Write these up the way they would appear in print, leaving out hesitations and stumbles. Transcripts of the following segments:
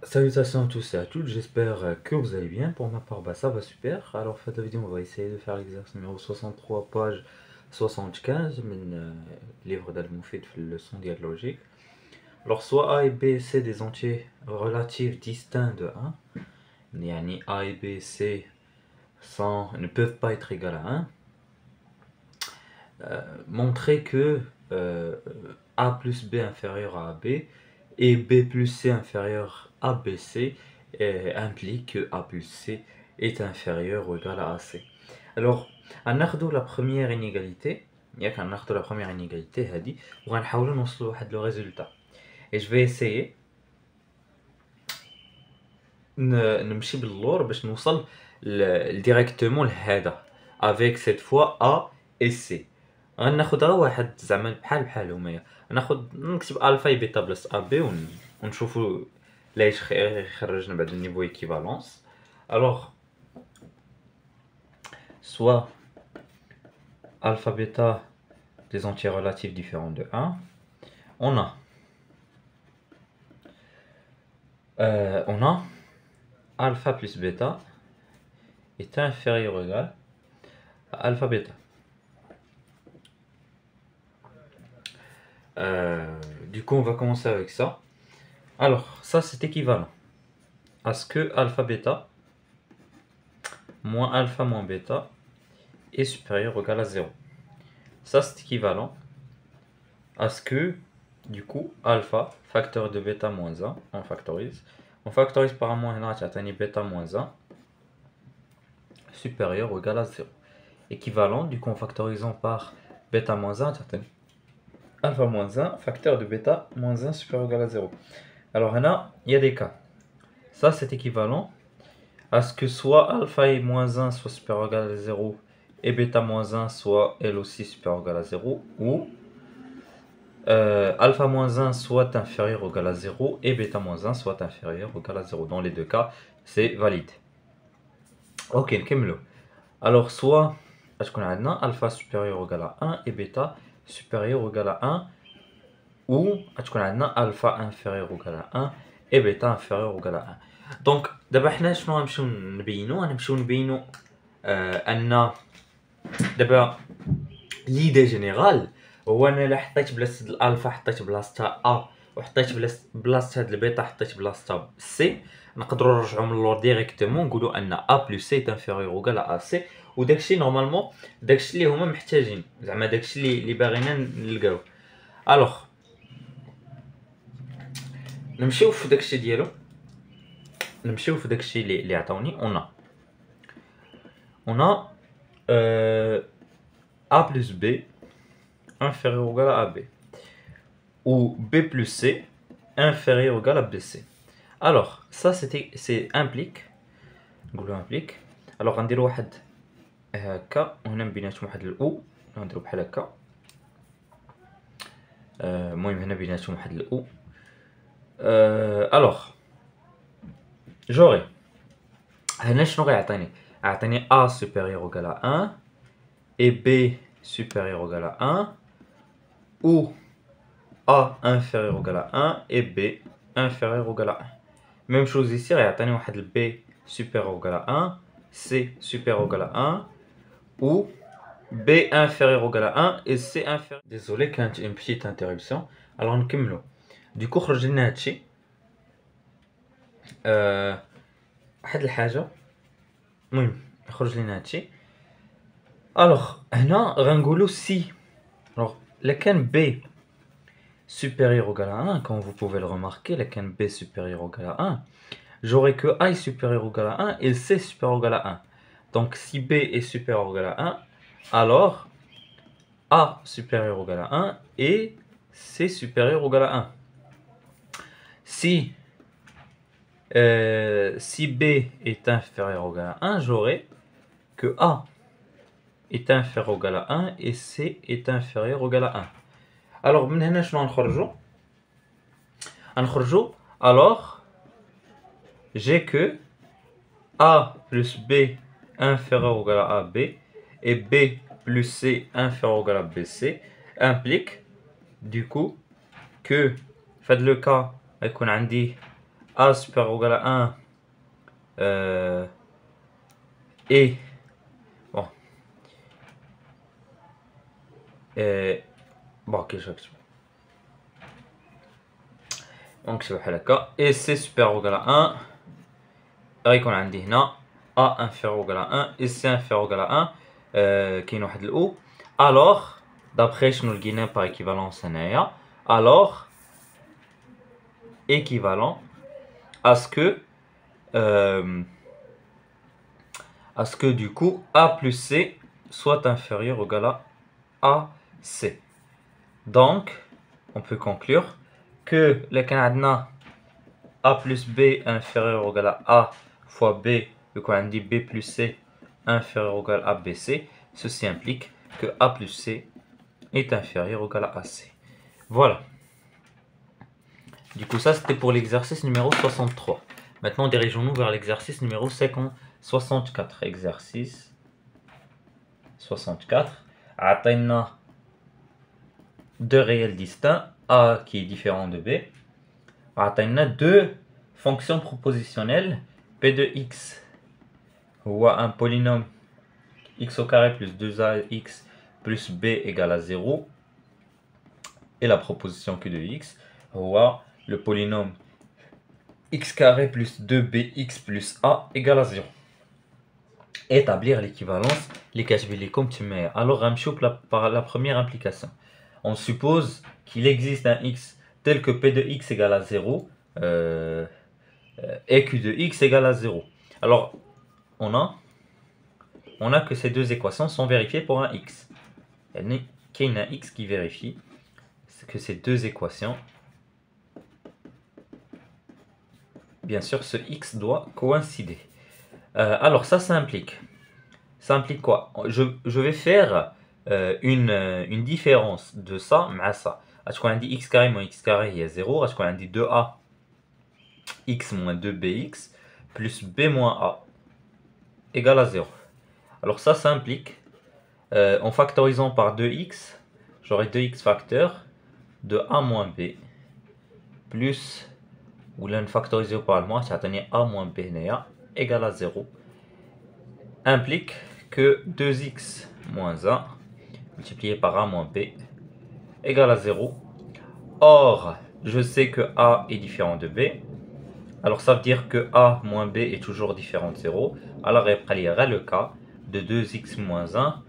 Salutations à tous et à toutes, j'espère que vous allez bien. Pour ma part, ça va super. Alors, cette vidéo, on va essayer de faire l'exercice numéro 63, page 75, من livre d'Al-Moufid في leçon dialogique. Alors, soit A et B et C des entiers relatifs distincts de 1, يعني A et B et C ne peuvent pas être égales à 1. Montrer que A plus B inférieur à AB et B plus C inférieur à BC implique que A plus C est inférieur ou égal à AC. Alors, هناخدو la première inégalité, ياك هناخدو la première inégalité هادي وغنحاولو نوصلو لواحد لو résultat. Et je vais essayer نمشي باللور باش نوصل directement لهذا avec cette fois A et C. غناخد غير واحد زعما بحال هما نكتب الفا بيتا بلس ا بي ونشوفوا لاش يخرجنا بعد النيفو ايكيفالونس. الوغ soit alpha bêta des entiers relatifs différents de 1, on a alpha plus bêta est inférieur ou égal à alpha bêta. Du coup, on va commencer avec ça. Alors, ça c'est équivalent à ce que alpha bêta moins alpha moins bêta est supérieur ou égal à 0. Ça c'est équivalent à ce que, du coup, alpha, facteur de bêta moins 1, on factorise par un moins 1, c'est bêta moins 1, supérieur ou égal à 0. Équivalent, du coup, en factorisant par bêta moins 1, c'est alpha moins 1, facteur de bêta moins 1, supérieur ou égal à 0. Alors là, il y a des cas. Ça, c'est équivalent à ce que soit alpha et moins 1 soit supérieur ou égal à 0 et bêta moins 1 soit elle aussi supérieur ou égal à 0, ou alpha moins 1 soit inférieur ou égal à 0 et bêta moins 1 soit inférieur ou égal à 0. Dans les deux cas, c'est valide. Ok, نكملو. Alors, soit alpha supérieur ou égal à 1 et bêta supérieur ou égal à 1, ou alpha inférieur ou égal à 1 et bêta inférieur ou égal à 1. Donc, دابا حنا شنو غنمشيو نبينو ان دابا ليدي جينيرال هو انا الا حطيت بلاصه الالفا حطيت بلاصتها ا وحطيت بلاصه هاد البيتا حطيت بلاصتها سي نقدروا نرجعوا من اللور ديريكتومون نقولوا ان ا بلس سي انفيريور او اغال ا سي، وداكشي نورمالمون داكشي اللي هما محتاجين، زعما داكشي اللي باغينا نلقاو. الوغ نمشيو في داكشي ديالو، نمشيو في داكشي اللي عطاوني. on a a plus b inférieur ou égal à AB, ou B plus C inférieur ou égal à BC. Alors, ça c'est implique. Alors, غنديرو واحد هكا وهنا بيناتهم واحد الأو، غنديرو بحال هكا. المهم هنا بيناتهم واحد الأو. alors j'aurai هنا شنو غيعطيني؟ عطيني A supérieur ou égal à 1 et B supérieur ou égal à 1, ou A inférieur ou égal à 1 et B inférieur ou égal à 1. Même chose ici, غيعطيني واحد ال B supérieur ou égal à 1, C supérieur ou égal à 1, ou B inférieur ou égal à 1 et C inférieur. Désolé, كانت une petite interruption. Alors نكملو. Du coup خرج لنا هادشي. واحد الحاجة المهم خرج لنا هادشي. الوغ هنا غنقولو سي. الوغ لا كان B supérieur ou égal à 1, comme vous pouvez le remarquer, la can B supérieur ou égal à 1, j'aurai que A est supérieur ou égal à 1 et C supérieur ou égal à 1. Donc si B est supérieur ou égal à 1, alors A supérieur ou égal à 1 et C supérieur ou égal à 1. Si B est inférieur ou égal à 1, j'aurai que A est inférieur ou égal à 1 et C est inférieur ou égal à 1. Alors, من هنا شنو غنخرجو؟ alors j'ai que A plus B inférieur ou égal à AB et B plus C inférieur ou égal à BC implique du coup que fait le cas غيكون عندي A supérieur ou égal à 1 et bon bon ok je vais donc je vais هكا et C supérieur ou égal à 1 غيكون عندي هنا A inférieur ou égal à 1 et C inférieur ou égal à 1 كاين واحد الأو alors d'après شنو لقينا par équivalence هنايا alors équivalent à ce que du coup A plus C soit inférieur ou égal à AC. Donc, on peut conclure que le Canada A plus B inférieur ou égal à A fois B, le dit B plus C inférieur ou égal à BC, ceci implique que A plus C est inférieur ou égal à AC. Voilà. Du coup, ça c'était pour l'exercice numéro 63. Maintenant, dirigeons-nous vers l'exercice numéro 64. Exercice 64. Atteindre deux réels distincts, A qui est différent de B. Atteindre deux fonctions propositionnelles, P de x ou un polynôme x au carré plus 2ax plus b égale à 0 et la proposition Q de x ou le polynôme x carré plus 2bx plus a égale à 0. Établir l'équivalence, les caches comme tu mets. Alors, par la première implication. On suppose qu'il existe un x tel que p de x égale à 0 et q de x égale à 0. Alors, on a que ces deux équations sont vérifiées pour un x. Il y a un x qui vérifie que ces deux équations, bien sûr, ce x doit coïncider. Alors, ça implique. Ça implique quoi? Je vais faire une différence de ça à ça. Est-ce qu'on a dit x carré moins x carré, il y a 0. Est-ce qu'on a dit 2a x moins 2bx plus b moins a égale à 0. Alors ça implique, en factorisant par 2x, j'aurai 2x facteur de a moins b plus, ou l'un factorisé par le moins, ça va a moins b égale à 0. Implique que 2x moins 1 multiplié par a moins b égale à 0. Or, je sais que a est différent de b. Alors ça veut dire que a moins b est toujours différent de 0. Alors il y aura le cas de 2x moins 1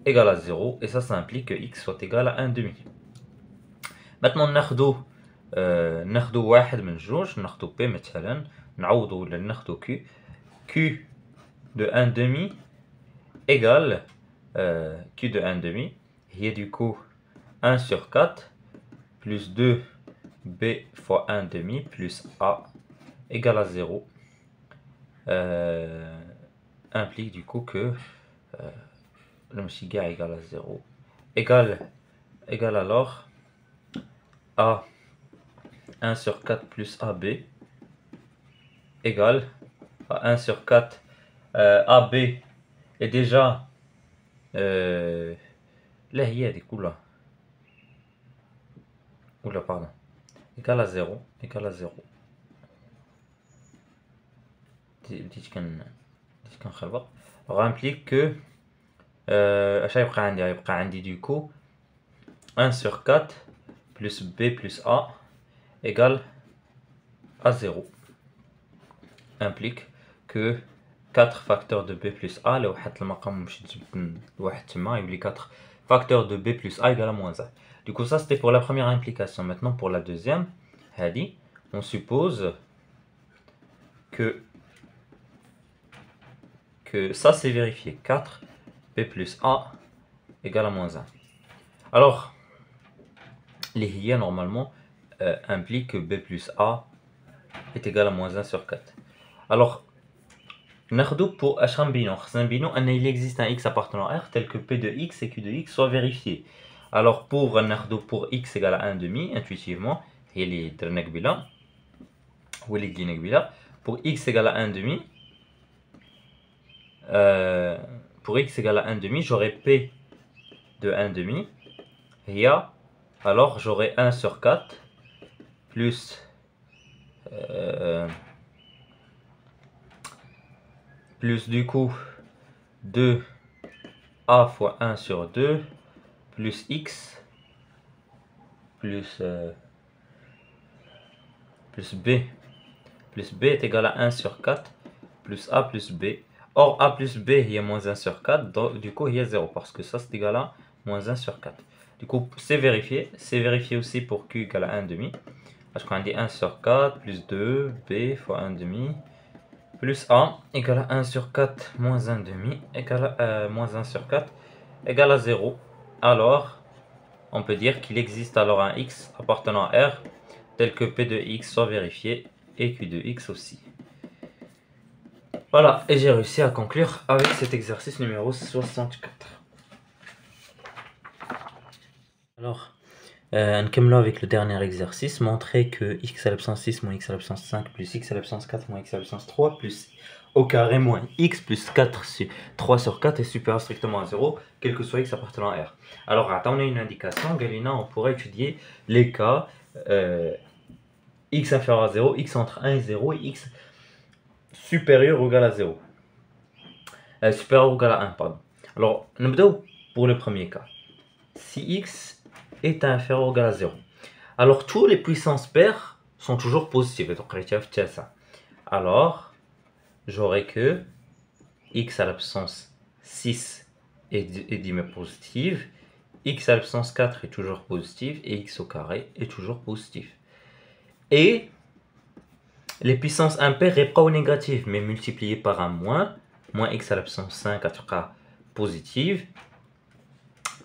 égale à 0. Et ça implique que x soit égal à 1 demi. Maintenant ناخدو واحد من جوج ناخدو p مثلا نعوضو ولا ناخدو q de 1 demi égale q de 1 demi هي du coup 1 sur 4 plus 2b fois 1 demi plus a égale à 0 implique du coup que le mchiga égale à 0 égale alors a 1 sur 4 plus ab égale à 1 sur 4 ab est déjà là il y a des coups là oula pardon égale à 0 بديت كنخربق. alors implique que اش يبقى عندي du coup 1 sur 4 plus b plus a égale à 0 implique que 4 facteurs de b plus a لو حط المقام مشيت جبت واحد تما يولي 4 facteurs de b plus a égale à moins 1. Du coup ça c'était pour la première implication. Maintenant pour la deuxième, on suppose que ça c'est vérifié, 4 b plus a égale à moins 1. Alors les hier normalement implique que b plus a est égal à moins 1 sur 4. Alors pour il existe un x appartenant à R tel que P de x et Q de x soit vérifié. Alors pour x égale à 1 demi, intuitivement, pour x égale à 1 demi, j'aurai P de 1 demi, alors j'aurai 1 sur 4 plus plus du coup 2a fois 1 sur 2 plus x plus b. Plus b est égal à 1 sur 4 plus a plus b. Or, a plus b, il y a moins 1 sur 4, donc du coup, il y a 0, parce que ça, c'est égal à moins 1 sur 4. Du coup, c'est vérifié. C'est vérifié aussi pour q égale à 1 demi. Parce qu'on dit 1 sur 4 plus 2, b fois 1 demi, plus a égale à 1 sur 4 moins 1 demi, égale à moins 1 sur 4, égale à 0. Alors, on peut dire qu'il existe alors un x appartenant à R, tel que p de x soit vérifié, et q de x aussi. Voilà, et j'ai réussi à conclure avec cet exercice numéro 64. Alors, نكملوا avec le dernier exercice. Montrer que x à la puissance 6 moins x à la puissance 5 plus x à la puissance 4 moins x à la puissance 3 plus au carré moins x plus 3 sur 4 est supérieur strictement à 0, quel que soit x appartenant à R. Alors, attendez une indication. Galina, on pourrait étudier les cas x inférieur à 0, x entre 1 et 0 et x supérieur ou égal à 0. Supérieur ou égal à 1, pardon. Alors, nous pour le premier cas. Si x est inférieur ou égal à 0. Alors, tous les puissances paires sont toujours positives. Alors, j'aurai que x à la puissance 6 est diminué positive, x à la puissance 4 est toujours positive, et x au carré est toujours positif. Et les puissances impaires n'est pas négatives, mais multipliées par un moins x à la puissance 5 sera positive,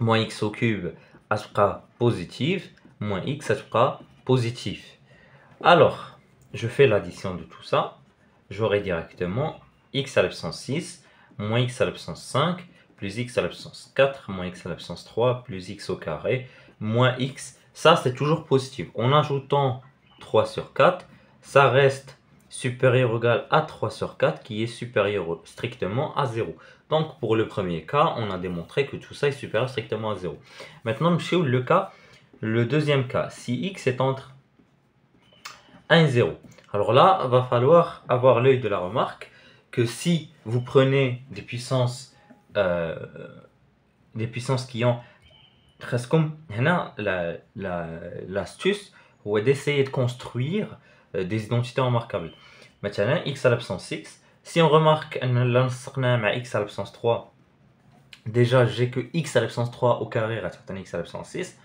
moins x au cube sera positive, moins x sera positif. Alors, je fais l'addition de tout ça, j'aurai directement x à la puissance 6, moins x à la puissance 5, plus x à la puissance 4, moins x à la puissance 3, plus x au carré, moins x. Ça, c'est toujours positif. En ajoutant 3 sur 4, ça reste supérieur ou égal à 3 sur 4, qui est supérieur strictement à 0. Donc, pour le premier cas, on a démontré que tout ça est supérieur strictement à 0. Maintenant, le deuxième cas, si x est entre 1 et 0. Alors là, il va falloir avoir l'œil de la remarque que si vous prenez des puissances qui ont presque comme l'astuce ou d'essayer de construire des identités remarquables. Maintenant, x à la puissance x, si on remarque que x à la puissance 3, déjà j'ai que x à la puissance 3 au carré à x à la puissance 6.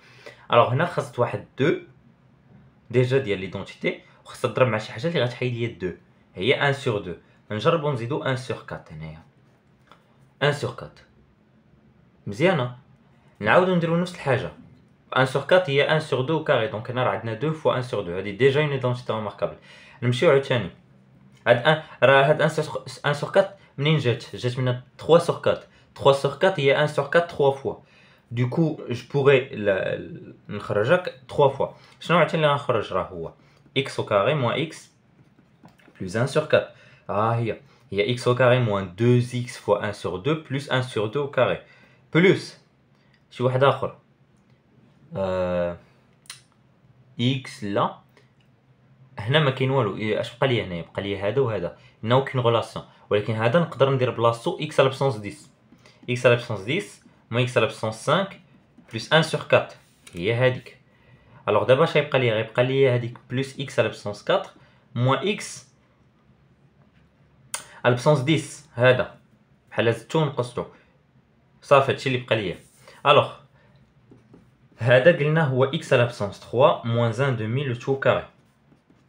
Alors هنا خاص واحد 2 déjà ديال l'identité وخاصها تضرب مع شي حاجه اللي غتحيد لي 2 هي 1 sur 2. نجربوا نزيدو 1 sur 4 هنايا 1 sur 4 مزيانه. نعاودو نديرو نفس الحاجه 1 sur 4 هي 1 sur 2 كاري، دونك هنا راه عندنا 2 fois 1 sur 2. هذه ديجا اون ايدونتيتي ريماركابل. نمشيو عاوتاني هاد 1 راه هاد 1 sur 4 منين جات من 3 sur 4. 3 sur 4 هي 1 sur 4 3 fois. Du coup, je pourrais نخرجك 3 fois. شنو عاوتاني اللي غنخرج راه هو x au carré moins x plus 1 sur 4. هي x au carré moins 2x fois 1 sur 2 plus 1 sur 2 au carré. Plus شي واحد اخر x لا هنا ما كاين والو. اش بقى لي هنايا؟ بقى لي هذا وهذا هنا aucune relation، ولكن هذا نقدر ندير بلاصتو x à la puissance 10. x à la puissance 10 moins x à la puissance 5 plus 1 sur 4 هي هذيك. alors دابا اش غيبقى لي؟ غيبقى لي هذيك plus x à la puissance 4 moins x à la puissance 10 هذا بحال زدتو ونقصتو صافي هادشي اللي بقى ليا. alors هذا قلنا هو x à la puissance 3 moins 1 demi le tout au carré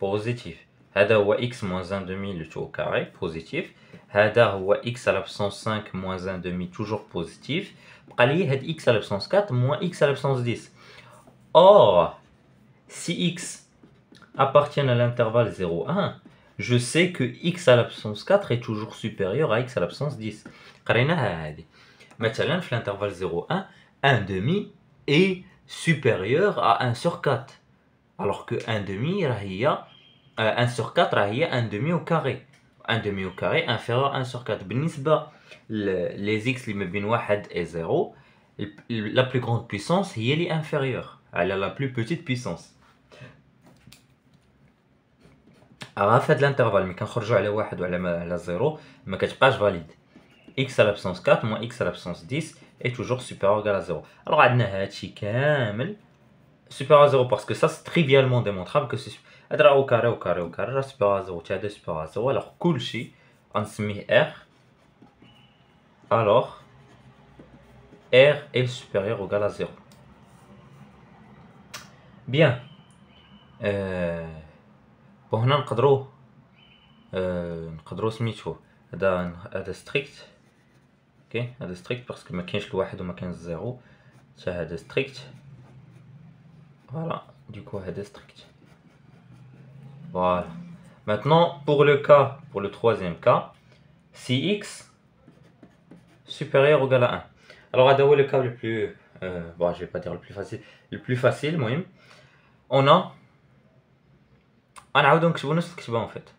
positif. هذا هو x moins 1 demi le tout au carré positif. هذا هو x à la puissance 5 moins 1 demi toujours positif. بقى لي هاد x à la puissance 4 moins x à la puissance 10. or si x appartient à l'intervalle 0,1, je sais que x à la puissance 4 est toujours supérieur à x à la puissance 10. قريناها هذه. مثلا في l'intervalle 0,1 1 demi est supérieur à 1 sur 4, alors que 1 demi راه هي 1 sur 4 راه هي 1 demi au carré. 1 demi au carré inférieur à 1 sur 4. بالنسبة les x اللي ما بين 1 et 0, la plus grande puissance هي اللي inférieure. Elle a la plus petite puissance. راه de l'intervalle ملي كنخرجوا على 1 وعلى 0 ما كتبقاش valide. X à la puissance 4 moins x à la puissance 10 est toujours supérieur ou égal à 0. Alors عندنا هادشي كامل supérieur à 0 parce que ça c'est trivialement démontrable que c'est au carré au carré au carré supérieur à 0 هذا supérieur à 0. Alors كلشي غنسميه R. Alors R est supérieur ou égal à 0. Bien. وهنا نقدروا سميتو هذا ستريكت. اوكي هذا ستريكت باسكو ما كاينش الواحد وما كاينش الزيرو حتى هذا ستريكت. فوالا دوكو هذا ستريكت. Voilà. Maintenant, pour le troisième cas, si x supérieur ou égal à 1. Alors, هذا هو le cas le plus, bon, je vais pas dire le plus facile, le plus facile, المهم. On a, نعاودو نكتبو نفس الكتبة en fait.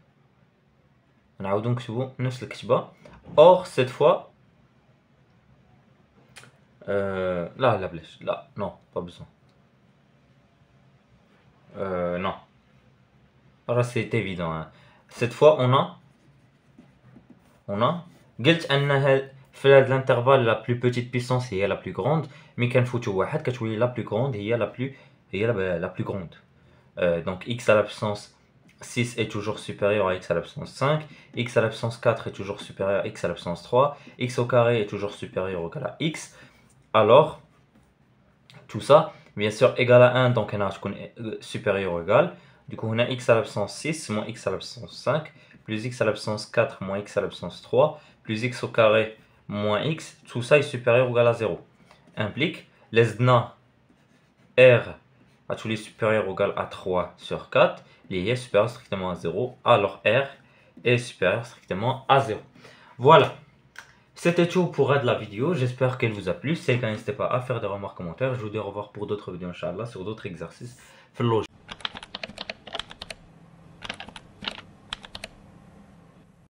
نعاودو نكتبو نفس الكتبة. Or, cette fois, là, بلاش, là, non, pas besoin. Non. Alors c'est évident. Hein. Cette fois, on a قلت أنها في هذا l'intervalle la plus petite puissance هي la plus grande. مي كنفوتو واحد كتولي la plus grande هي la plus grande. Donc x à la puissance 6 est toujours supérieur à x à la puissance 5. X à la puissance 4 est toujours supérieur à x à la puissance 3. X au carré est toujours supérieur ou égal à x. Alors, tout ça, bien sûr, égal à 1, donc on a supérieur ou égal. Du coup, on a x à la puissance 6 moins x à la puissance 5, plus x à la puissance 4 moins x à la puissance 3, plus x au carré moins x. Tout ça est supérieur ou égal à 0. Implique les dna r à tous les supérieurs ou égal à 3 sur 4, il est supérieur strictement à 0, alors r est supérieur strictement à 0. Voilà. C'était tout pour la vidéo, j'espère qu'elle vous a plu. Si c'est le cas, n'hésitez pas à faire des remarques, commentaires. Je vous dis au revoir pour d'autres vidéos, Inch'Allah, sur d'autres exercices.